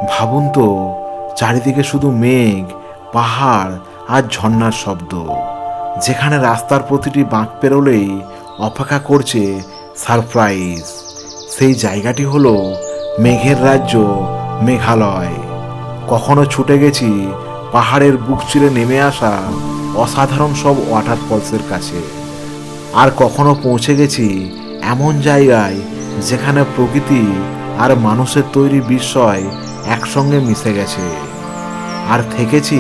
ভাবুন তো, চারিদিকে শুধু মেঘ, পাহাড় আর ঝর্ণার শব্দ, যেখানে রাস্তার প্রতিটি বাঁক পেরোলেই অপেক্ষা করছে সারপ্রাইজ। সেই জায়গাটি হলো মেঘের রাজ্য মেঘালয়। কখনো ছুটে গেছি পাহাড়ের বুক চিরে নেমে আসা অসাধারণ সব ওয়াটারফলসের কাছে, আর কখনো পৌঁছে গেছি এমন জায়গায় যেখানে প্রকৃতি আর মানুষের তৈরি বিস্ময় একসঙ্গে মিশে গেছে। আর থেকেছি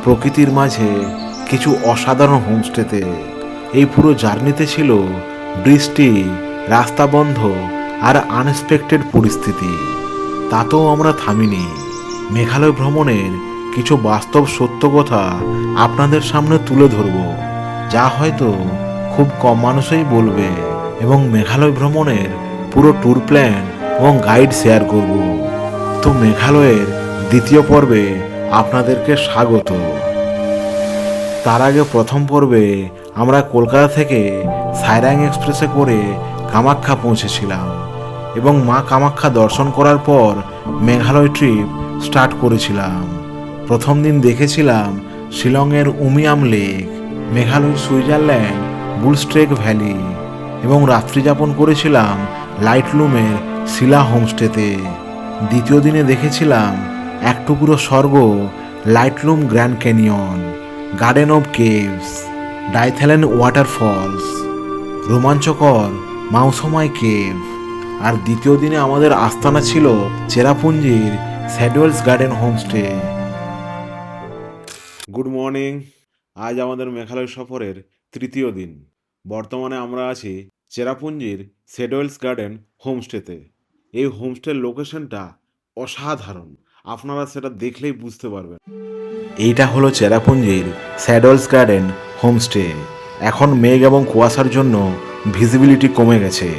প্রকৃতির মাঝে কিছু অসাধারণ হোমস্টেতে। এই পুরো জার্নিতে ছিল বৃষ্টি, রাস্তা বন্ধ আর আনএক্সপেক্টেড পরিস্থিতি। তাতেও আমরা থামিনি। মেঘালয় ভ্রমণের কিছু বাস্তব সত্য কথা আপনাদের সামনে তুলে ধরব, যা হয়তো খুব কম মানুষই বলবে, এবং মেঘালয় ভ্রমণের পুরো ট্যুর প্ল্যান এবং গাইড শেয়ার করব। তো মেঘালয়ের দ্বিতীয় পর্বে আপনাদেরকে স্বাগত। তার আগে প্রথম পর্বে আমরা কলকাতা থেকে সাইরাং এক্সপ্রেসে করে কামাখ্যা পৌঁছেছিলাম এবং মা কামাখ্যা দর্শন করার পর মেঘালয় ট্রিপ স্টার্ট করেছিলাম। প্রথম দিন দেখেছিলাম শিলংয়ের উমিয়াম লেক, মেঘালয়ের সুইজারল্যান্ড বুলস্ট্রেক ভ্যালি, এবং রাত্রিযাপন করেছিলাম লাইটলুমের শিলা হোমস্টেতে। দ্বিতীয় দিনে দেখেছিলাম এক টুকরো স্বর্গ, Laitlum grand canyon, garden of caves, Dainthlen waterfalls, রোমাঞ্চকর মাউসময় কেভ। আর দ্বিতীয় দিনে আমাদের আস্তানা ছিল চেরাপুঞ্জির স্যাডওয়েলস গার্ডেন হোমস্টে। Good morning. আজ আমাদের মেঘালয় সফরের তৃতীয় দিন। বর্তমানে আমরা আছি চেরাপুঞ্জির স্যাডওয়েলস গার্ডেন হোমস্টেতে। এই হোমস্টের লোকেশনটা অসাধারণ, আপনারা সেটা দেখলেই বুঝতে পারবেন। এইটা হলো চেরাপুঞ্জির স্যাডওয়েলস গার্ডেন হোমস্টে। এখন মেঘ এবং কুয়াশার জন্য ভিজিবিলিটি কমে গেছে।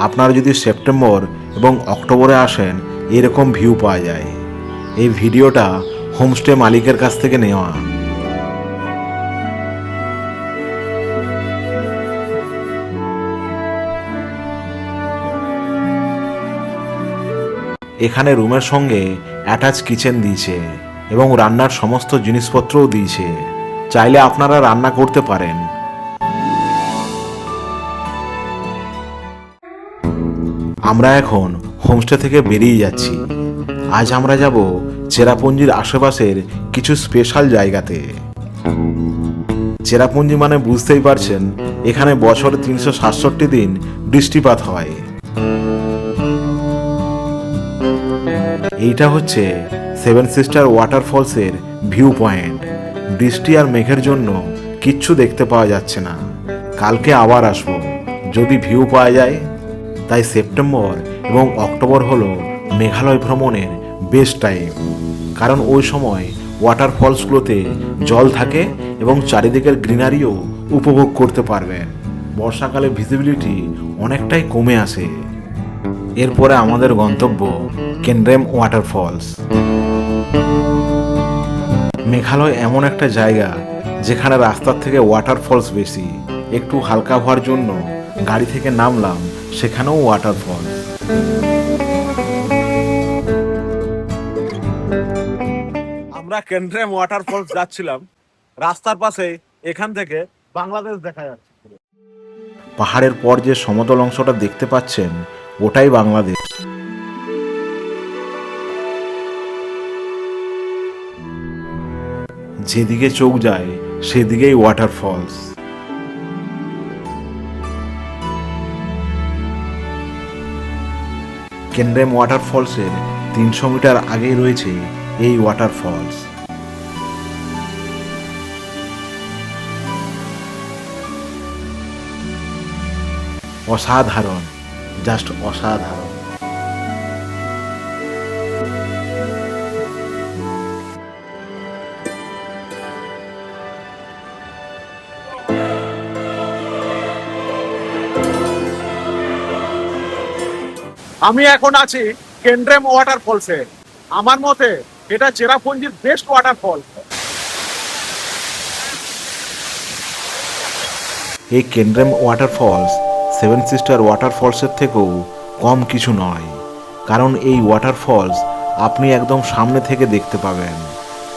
আপনারা যদি সেপ্টেম্বর এবং অক্টোবরে আসেন এরকম ভিউ পাওয়া যায়। এই ভিডিওটা হোমস্টে মালিকের কাছ থেকে নেওয়া। এখানে রুমের সঙ্গে অ্যাটাচ কিচেন দিয়েছে এবং রান্নার সমস্ত জিনিসপত্রও দিয়েছে, চাইলে আপনারা রান্না করতে পারেন। আমরা এখন হোমস্টে থেকে বেরিয়ে যাচ্ছি। আজ আমরা যাব চেরাপুঞ্জির আশেপাশের কিছু স্পেশাল জায়গাতে। চেরাপুঞ্জি মানে বুঝতেই পারছেন, এখানে বছরে 367 দিন বৃষ্টিপাত হয়। এইটা হচ্ছে সেভেন সিস্টার ওয়াটারফলসের ভিউ পয়েন্ট। বৃষ্টি আর মেঘের জন্য কিচ্ছু দেখতে পাওয়া যাচ্ছে না। কালকে আবার আসবো যদি ভিউ পাওয়া যায়। তাই সেপ্টেম্বর এবং অক্টোবর হলো মেঘালয় ভ্রমণের বেস্ট টাইম, কারণ ওই সময় ওয়াটারফলসগুলোতে জল থাকে এবং চারিদিকের গ্রিনারিও উপভোগ করতে পারবেন। বর্ষাকালে ভিজিবিলিটি অনেকটাই কমে আসে। এরপরে আমাদের গন্তব্য কেনরেম ওয়াটারফলস। মেঘালয় এমন একটা জায়গা যেখানে রাস্তার থেকে ওয়াটারফলস বেশি। একটু হালকা হওয়ার জন্য গাড়ি থেকে নামলাম, সেখানেও ওয়াটারফলস। আমরা কেনরেম ওয়াটারফলস যাচ্ছিলাম, রাস্তার পাশে এখান থেকে বাংলাদেশ দেখা যাচ্ছে। পাহাড়ের পর যে সমতল অংশটা দেখতে পাচ্ছেন ওটাই বাংলাদেশ। যেদিকে চোখ যায় সেদিকেই ওয়াটারফলস। কেনরেম ওয়াটারফলসের 300 মিটার আগেই রয়েছে এই ওয়াটারফলস। অসাধারণ, জাস্ট অসাধারণ। আমি এখন আছি কেনরেম ওয়াটারফলসে। আমার মতে এটা চেরাপুঞ্জির বেস্ট ওয়াটারফল। এই কেনরেম ওয়াটারফলস সেভেন সিস্টার ওয়াটারফলসের থেকেও কম কিছু নয়, কারণ এই ওয়াটারফলস আপনি একদম সামনে থেকে দেখতে পাবেন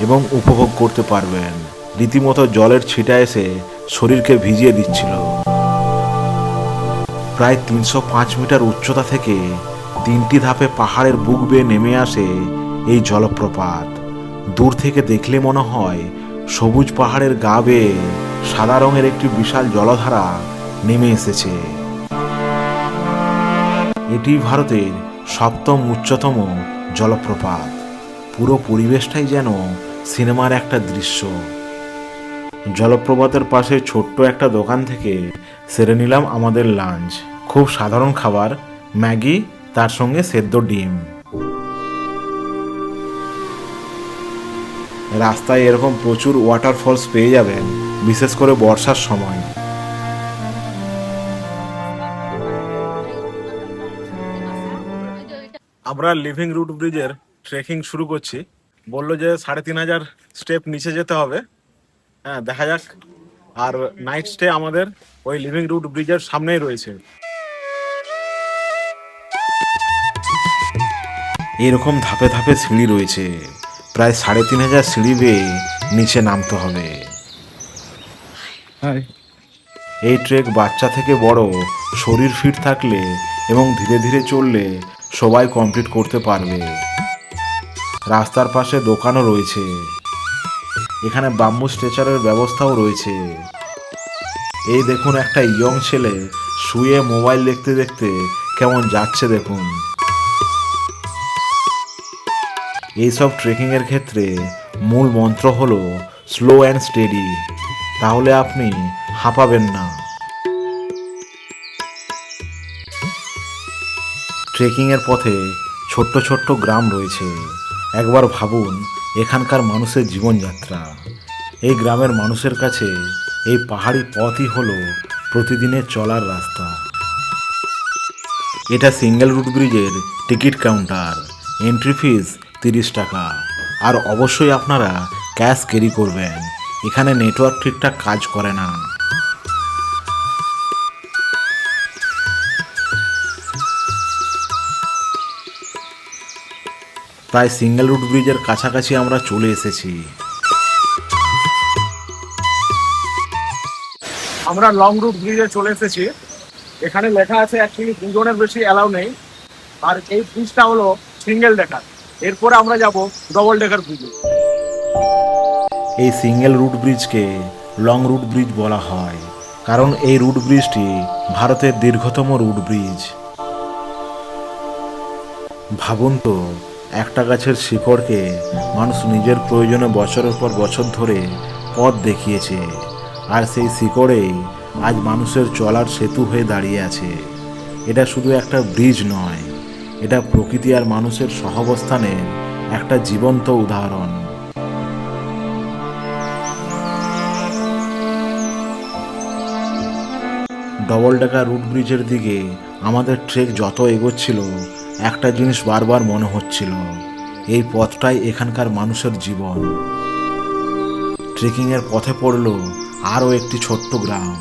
এবং উপভোগ করতে পারবেন। রীতিমতো জলের ছিটা এসে শরীরকে ভিজিয়ে দিচ্ছিল। প্রায় 305 মিটার উচ্চতা থেকে 3টি ধাপে পাহাড়ের বুক বেয়ে নেমে আসে এই জলপ্রপাত। দূর থেকে দেখলে মনে হয় সবুজ পাহাড়ের গা বেয়ে সাদা রঙের একটি বিশাল জলধারা নেমে এসেছে। এটি ভারতের 7ম উচ্চতম জলপ্রপাত। পুরো পরিবেশটাই যেন সিনেমার একটা দৃশ্য। জলপ্রপাতের পাশে ছোট্ট একটা দোকান থেকে সেরে নিলাম আমাদের লাঞ্চ। খুব সাধারণ খাবার, ম্যাগি, তার সঙ্গে সেদ্ধ ডিম। রাস্তায় এরকম প্রচুর ওয়াটারফলস পেয়ে যাবেন, বিশেষ করে বর্ষার সময়। আমরা লিভিং রুট ব্রিজের ট্রেকিং শুরু করছি। বললো যে 3500 স্টেপ নিচে যেতে হবে। হ্যাঁ, দেখা যাক। আর নাইট স্টে আমাদের ওই লিভিং রুট ব্রিজের সামনেই রয়েছে। এরকম ধাপে ধাপে সিঁড়ি রয়েছে। প্রায় 3500 সিঁড়ি বেয়ে নিচে নামতে হবে। এই ট্রেক বাচ্চা থেকে বড় শরীর ফিট থাকলে এবং ধীরে ধীরে চললে সবাই কমপ্লিট করতে পারবে। রাস্তার পাশে দোকানও রয়েছে। এখানে বাম্বু স্ট্রেচারের ব্যবস্থাও রয়েছে। এই দেখুন, একটা ইয়ং ছেলে শুয়ে মোবাইল দেখতে দেখতে কেমন যাচ্ছে দেখুন। এইসব ট্রেকিংয়ের ক্ষেত্রে মূল মন্ত্র হলো স্লো অ্যান্ড স্টেডি, তাহলে আপনি হাঁপাবেন না। ট্রেকিংয়ের পথে ছোট্ট ছোট্ট গ্রাম রয়েছে। একবার ভাবুন এখানকার মানুষের জীবনযাত্রা। এই গ্রামের মানুষের কাছে এই পাহাড়ি পথই হলো প্রতিদিনের চলার রাস্তা। এটা সিঙ্গেল রুট ব্রিজের টিকিট কাউন্টার। এন্ট্রি ফিস 30 টাকা। আর অবশ্যই আপনারা ক্যাশ ক্যারি করবেন, এখানে নেটওয়ার্ক ঠিকঠাক কাজ করে না। প্রায় সিঙ্গেল রুট ব্রিজের কাছাকাছি আমরা চলে এসেছি। আমরা লং রুট ব্রিজে চলে এসেছি। এখানে লেখা আছে অ্যাকচুয়ালি 2 জনের বেশি অ্যালাউ নেই। আর এই ব্রিজটা হলো সিঙ্গেল ডেকার। এরপরে আমরা যাব ডবল ডেকার ব্রিজে। এই সিঙ্গেল রুট ব্রিজকে লং রুট ব্রিজ বলা হয়, কারণ এই রুট ব্রিজটি ভারতের দীর্ঘতম রুট ব্রিজ। ভাবুন তো, একটা গাছের শিকড়কে মানুষ নিজের প্রয়োজনে বছরের পর বছর ধরে পথ দেখিয়েছে, আর সেই শিকড়েই আজ মানুষের চলার সেতু হয়ে দাঁড়িয়ে আছে। এটা শুধু একটা ব্রিজ নয়, এটা প্রকৃতি আর মানুষের সহাবস্থানের একটা জীবন্ত উদাহরণ। ডবল ডেকার রুট ব্রিজের দিকে আমাদের ট্রেক যত এগোচ্ছিল, একটা জিনিস বারবার মনে হচ্ছিল, এই পথটাই এখানকার মানুষের জীবন। ট্রেকিংয়ের পথে পড়ল আরও একটি ছোট্ট গ্রাম।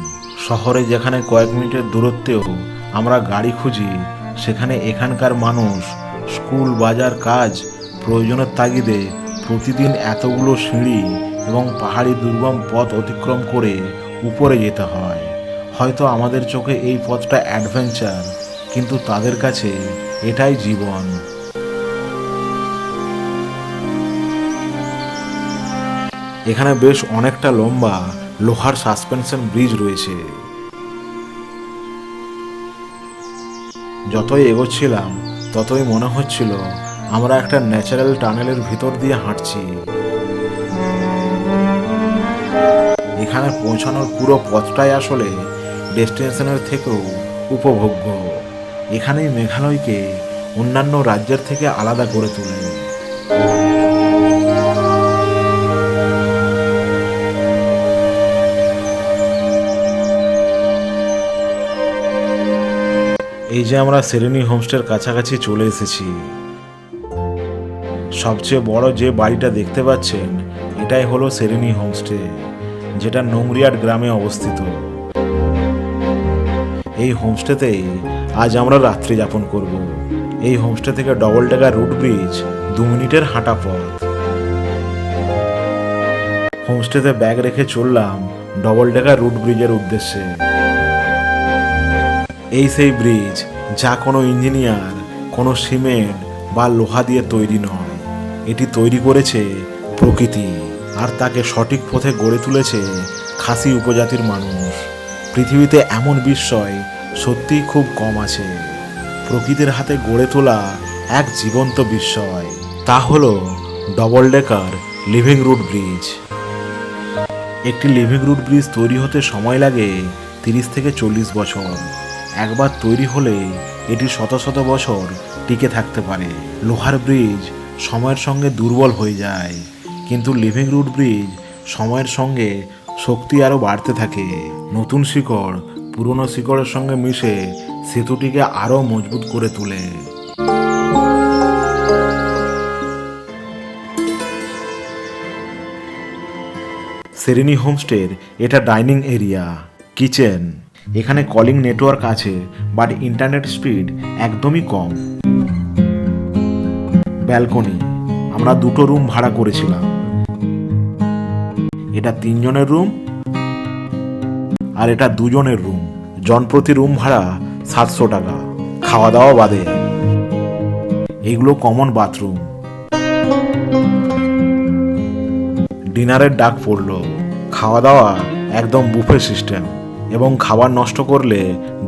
শহরে যেখানে কয়েক মিনিটের দূরত্বেও আমরা গাড়ি খুঁজি, সেখানে এখানকার মানুষ স্কুল, বাজার, কাজ, প্রয়োজনের তাগিদে প্রতিদিন এতগুলো সিঁড়ি এবং পাহাড়ি দুর্গম পথ অতিক্রম করে উপরে যেতে হয়। হয়তো আমাদের চোখে এই পথটা অ্যাডভেঞ্চার, কিন্তু তাদের কাছে এটাই জীবন। এখানে বেশ অনেকটা লম্বা লোহার সাসপেনশন ব্রিজ রয়েছে। যতই এগোচ্ছিলাম ততই মনে হচ্ছিল আমরা একটা ন্যাচারাল টানেলের ভিতর দিয়ে হাঁটছি। এখানে পৌঁছানোর পুরো পথটাই আসলে ডেস্টিনেশনের থেকেও উপভোগ্য। এখানেই মেঘালয়কে অন্যান্য রাজ্যের থেকে আলাদা করে তোলে। এই যে আমরা সেরেনি হোমস্টের কাছাকাছি চলে এসেছি। সবচেয়ে বড় যে বাড়িটা দেখতে পাচ্ছেন, এটাই হলো সেরেনি হোমস্টে, যেটা নোংরিয়াট গ্রামে অবস্থিত। এই হোমস্টেতেই আজ আমরা রাত্রি যাপন করব। এই হোমস্টে থেকে ডবল ডেকার রুট ব্রিজ 2 মিনিটের হাঁটা পথ। হোমস্টেতে ব্যাগ রেখে চললাম ডবল ডেকার রুট ব্রিজের উদ্দেশ্যে। এই সেই ব্রিজ যা কোনো ইঞ্জিনিয়ার, কোনো সিমেন্ট বা লোহা দিয়ে তৈরি নয়। এটি তৈরি করেছে প্রকৃতি, আর তাকে সঠিক পথে গড়ে তুলেছে খাসি উপজাতির মানুষ। পৃথিবীতে এমন বিস্ময় সত্যিই খুব কম আছে। প্রকৃতির হাতে গড়ে তোলা এক জীবন্ত বিস্ময়, তা হলো double decker living root bridge. একটি লিভিং রুট ব্রিজ তৈরি হতে সময় লাগে 30 থেকে 40 বছর। একবার তৈরি হলে এটি শত শত বছর টিকে থাকতে পারে। লোহার ব্রিজ সময়ের সঙ্গে দুর্বল হয়ে যায়, কিন্তু লিভিং রুট ব্রিজ সময়ের সঙ্গে শক্তি আরও বাড়তে থাকে। নতুন শিকড় পুরনো শিকড়ের সঙ্গে মিশে সেতুটিকে আরও মজবুত করে তোলে। সেরেনি হোমস্টের এটা ডাইনিং এরিয়া, কিচেন। এখানে কলিং নেটওয়ার্ক আছে, বাট ইন্টারনেট স্পিড একদমই কম। ব্যালকনি, আমরা 2টো রুম ভাড়া করেছিলাম। এটা 3 জনের রুম আর এটা 2 জনের রুম। জনপ্রতি রুম ভাড়া 700 টাকা, খাওয়া দাওয়া বাদে। এগুলো কমন বাথরুম। ডিনারের ডাক পড়লো। খাওয়া দাওয়া একদম বুফে সিস্টেম, এবং খাবার নষ্ট করলে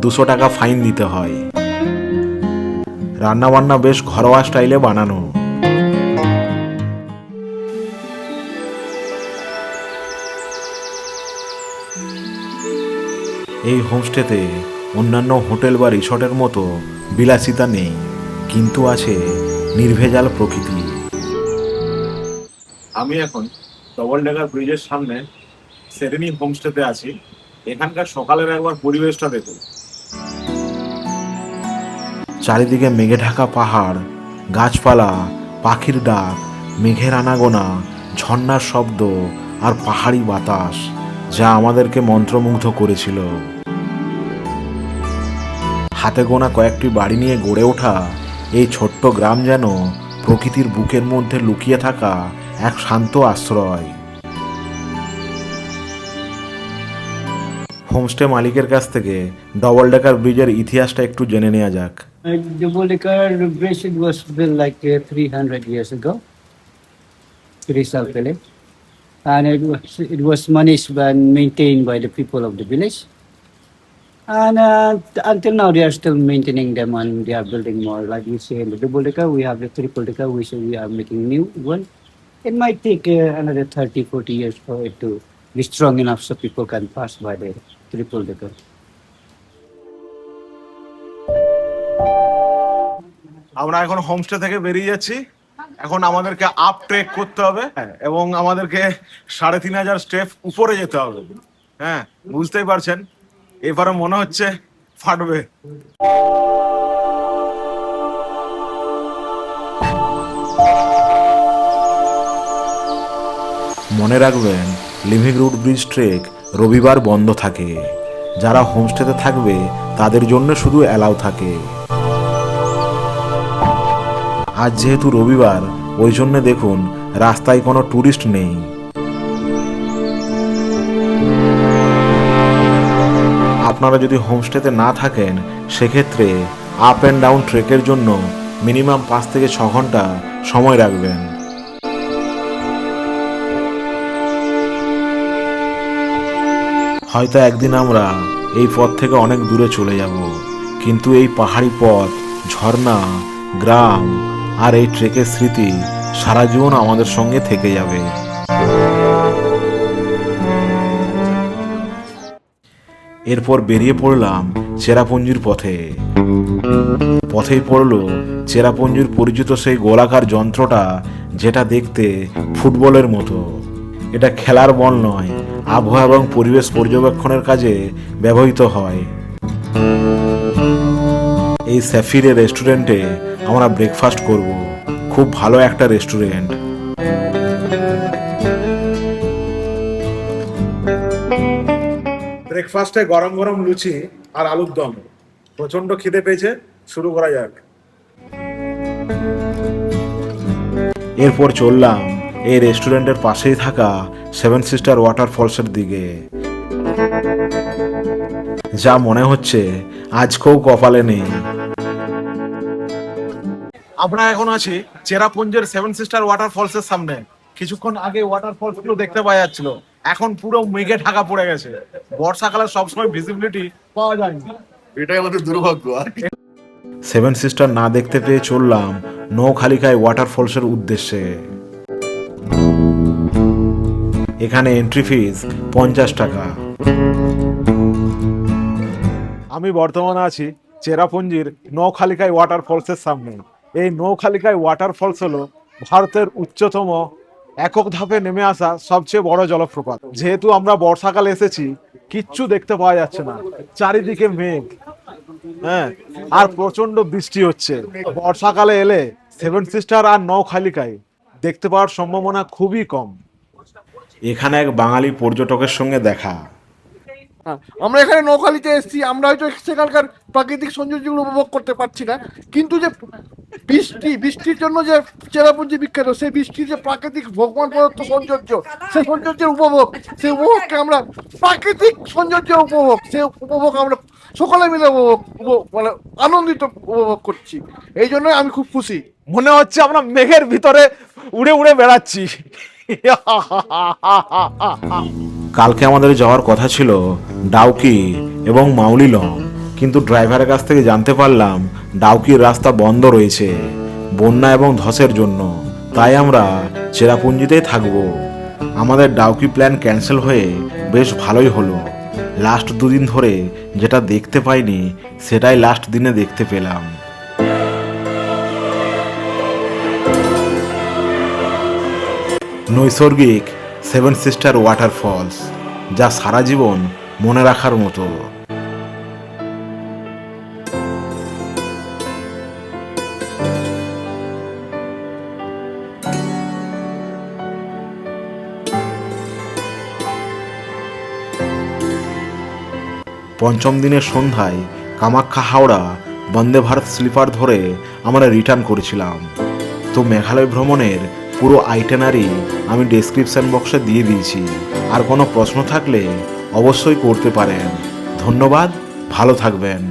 200 টাকা ফাইন দিতে হয়। রান্নাবান্না বেশ ঘরোয়া স্টাইলে বানানো। এই হোমস্টেতে অন্যান্য হোটেল বা রিসর্টের মতো বিলাসিতা নেই, কিন্তু আছে নির্ভেজাল প্রকৃতি। আমি এখন ডবল ডেকার ব্রিজের সামনে সেরেনি হোমস্টেতে আছি। এখানকার সকালের একবার পরিবেশটা দেখুন। চারিদিকে মেঘে ঢাকা পাহাড়, গাছপালা, পাখির ডাক, মেঘের আনাগোনা, ঝর্ণার শব্দ আর পাহাড়ি বাতাস, যা আমাদেরকে মন্ত্রমুগ্ধ করেছিল। হাতে গোনা কয়েকটি বাড়ি নিয়ে গড়ে ওঠা এই ছোট্ট গ্রাম যেন প্রকৃতির বুকের মধ্যে লুকিয়ে থাকা এক শান্ত আশ্রয়। হোমস্টে মালিকের কাছ থেকে ডবল ডেকার ব্রিজের ইতিহাসটা একটু জেনে নেওয়া যাক। Double decker bridge, it was built like 300 years ago, Rizal village, and it was managed and maintained by the people of the village. And until now, they are still maintaining them, and they are building more. Like you say, in the double decker, we have the triple decker, which we are making new one. It might take another 30-40 years for it to be strong enough so people can pass by the triple decker. আমরা এখন homestay থেকে বেরিয়ে যাচ্ছি। এখন আমাদেরকে up trek করতে হবে, এবং আমাদেরকে 3500 স্টেপ উপরে যেতে হবে। হ্যাঁ, বুঝতেই পারছেন, এবারে মনে হচ্ছে ফাটবে। মনে রাখবেন, লিভিং রুট ব্রিজ ট্রেক রবিবার বন্ধ থাকে। যারা হোমস্টেতে থাকবে তাদের জন্য শুধু অ্যালাউ থাকে। আজ যেহেতু রবিবার, ওই জন্য দেখুন রাস্তায় কোনো ট্যুরিস্ট নেই। আপনারা যদি হোমস্টেতে না থাকেন, সেক্ষেত্রে আপ অ্যান্ড ডাউন ট্রেকের জন্য মিনিমাম 5 থেকে 6 ঘন্টা সময় রাখবেন। হয়তো একদিন আমরা এই পথ থেকে অনেক দূরে চলে যাব, কিন্তু এই পাহাড়ি পথ, ঝর্ণা, গ্রাম আর এই ট্রেকের স্মৃতি সারা জীবন আমাদের সঙ্গে থেকে যাবে। এরপর বেরিয়ে পড়লাম চেরাপুঞ্জির পথে। পথেই পড়ল চেরাপুঞ্জির পরিচিত সেই গোলাকার যন্ত্রটা, যেটা দেখতে ফুটবলের মতো। এটা খেলার বল নয়, আবহাওয়া এবং পরিবেশ পর্যবেক্ষণের কাজে ব্যবহৃত হয়। এই স্যাফিরে রেস্টুরেন্টে আমরা ব্রেকফাস্ট করব। খুব ভালো একটা রেস্টুরেন্ট। ব্রেকফাস্টে গরম গরম লুচি আর আলুর দম। প্রচন্ড খিদে পেয়েছে, শুরু করা যাক। এরপর চললাম এই রেস্টুরেন্টের পাশেই থাকা সেভেন সিস্টার ওয়াটারফলসের দিকে, যা মনে হচ্ছে আজকেও কপালে নেই। আমরা এখন আছি চেরাপুঞ্জের সেভেন সিস্টার ওয়াটারফলসের সামনে। কিছুক্ষণ আগে ওয়াটারফলস গুলো দেখতে পাওয়া যাচ্ছিল, এখন পুরো মেঘে ঢাকা পড়ে গেছে। বর্ষাকালে সবসময় ভিজিবিলিটি পাওয়া যায়নি, এটাই আমাদের দুর্ভাগ্য। আর সেভেন সিস্টার না দেখতে পেয়ে চললাম নৌখালিকায় ওয়াটারফলসের উদ্দেশ্যে। এখানে এন্ট্রি ফিস 50 টাকা। আমি বর্তমানে আছি চেরাপুঞ্জির নৌখালিকায় ওয়াটারফলসের সামনে। এই নৌখালিকায় ওয়াটারফলস হলো ভারতের উচ্চতম একক ধাপে নেমে আসা সবচেয়ে বড় জলপ্রপাত। যেহেতু আমরা বর্ষাকালে এসেছি, কিচ্ছু দেখতে পাওয়া যাচ্ছে না, চারিদিকে মেঘ, হ্যাঁ, আর প্রচন্ড বৃষ্টি হচ্ছে। বর্ষাকালে এলে সেভেন সিস্টার আর নৌখালিকায় দেখতে পাওয়ার সম্ভাবনা খুবই কম। এখানে এক বাঙালি পর্যটকের সঙ্গে দেখা। আমরা এখানে নৌখালিতে এসেছি, আমরা হয়তো সেখানকার প্রাকৃতিক সৌন্দর্যগুলো উপভোগ করতে পারছি না, কিন্তু যে বৃষ্টির জন্য যে চেরাপুঞ্জি বিখ্যাত, সেই বৃষ্টির যে প্রাকৃতিক ভগবান প্রদত্ত সৌন্দর্য, সেই সৌন্দর্যের উপভোগ, সেই উপভোগকে আমরা প্রাকৃতিক সৌন্দর্য উপভোগ, সেই উপভোগ আমরা সকলে মিলে মানে আনন্দিত উপভোগ করছি। এই জন্য আমি খুব খুশি। মনে হচ্ছে আমরা মেঘের ভিতরে উড়ে উড়ে বেড়াচ্ছি। কালকে আমাদের যাওয়ার কথা ছিল ডাউকি এবং মাউলিলং, কিন্তু ড্রাইভারের কাছ থেকে জানতে পারলাম ডাউকির রাস্তা বন্ধ রয়েছে বন্যা এবং ধসের জন্য। তাই আমরা চেরাপুঞ্জিতেই থাকব। আমাদের ডাউকি প্ল্যান ক্যান্সেল হয়ে বেশ ভালোই হলো। লাস্ট দুদিন ধরে যেটা দেখতে পাইনি সেটাই লাস্ট দিনে দেখতে পেলাম। নৈসর্গিক সেভেন সিস্টার ওয়াটারফলস, যা সারা জীবন মনে রাখার মতো। পঞ্চম দিনের সন্ধ্যায় কামাখ্যা হাওড়া বন্দে ভারত স্লিপার ধরে আমরা রিটার্ন করেছিলাম। তো মেঘালয় ভ্রমণের পুরো আইটেনারি আমি ডেসক্রিপশন বক্সে দিয়ে দিয়েছি। আর কোনো প্রশ্ন থাকলে অবশ্যই করতে পারেন। ধন্যবাদ, ভালো থাকবেন।